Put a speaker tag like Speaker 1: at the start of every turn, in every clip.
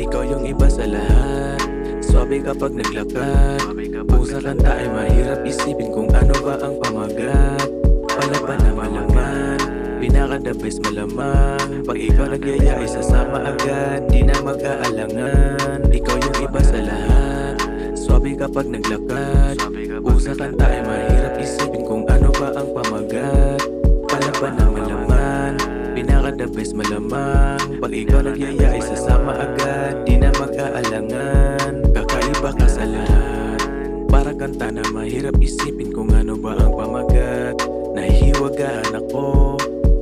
Speaker 1: Ikaw yung iba sa lahat, swabe kapag naglakad. Kung sa kanta ay mahirap isipin kung ano ba ang pamagat. Palaban na malaman, pinaka the best malamang. Pag ikaw nagyaya ay sasama agad, di na mag-aalangan. Ikaw yung iba sa lahat, swabe kapag naglakad. Kung sa kanta ay mahirap isipin kung ano ba ang pamagat. Palaban na malaman, pinaka the best malamang. Pag ikaw nagyaya ay sasama agad, di na mag-aalangan. Kakaiba ka sa lahat, para kanta na mahirap isipin kung ano ba ang pamagat. Nahihiwagaan ako,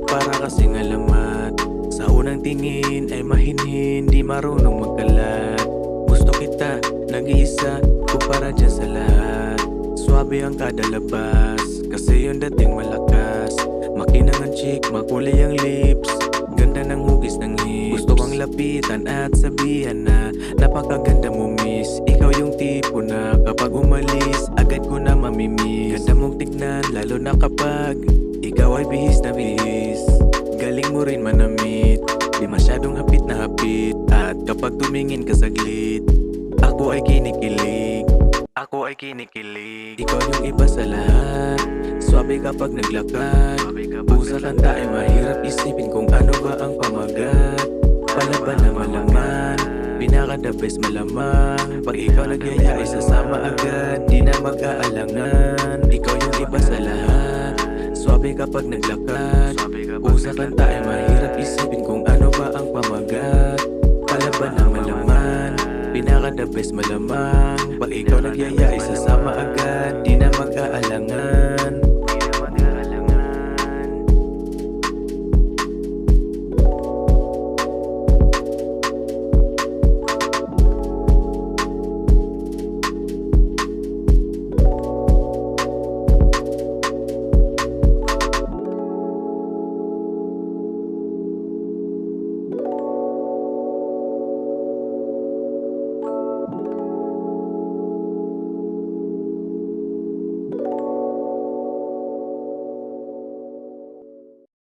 Speaker 1: para kasing alamat. Sa unang tingin ay mahinhin, di marunong magkalat. Gusto kita, nag-iisa, kumpara dyan sa lahat. Swabe ang kada labas, kasi yung dating malakas. Makinang ang chick, makulay ang lips, ganda ng hugis ng hips. Gusto kang lapitan at sabihan na napakaganda mo miss. Ikaw yung tipo na kapag umalis, agad ko na mamimiss. Ganda mong tignan, lalo na kapag ikaw ay bihis na bihis. Galing mo rin manamit, di masyadong hapit na hapit. At kapag tumingin ka saglit, ako ay kinikilig. Ako ay kinikilig. Ikaw yung iba sa lahat, swabe kapag naglakad. Kung sa kanta ay mahirap isipin kung ano ba ang pamagat. Palaban na malaman, pinaka the best malamang. Pag ikaw nagyaya ay sasama agad, di na mag-aalangan. Ikaw yung iba sa lahat, swabe kapag naglakad. Kung sa kanta ay mahirap isipin kung ano ba ang pamagat. Palaban na malaman, pinaka the best malamang. Pag ikaw nagyaya ay sasama agad, di na mag-aalangan.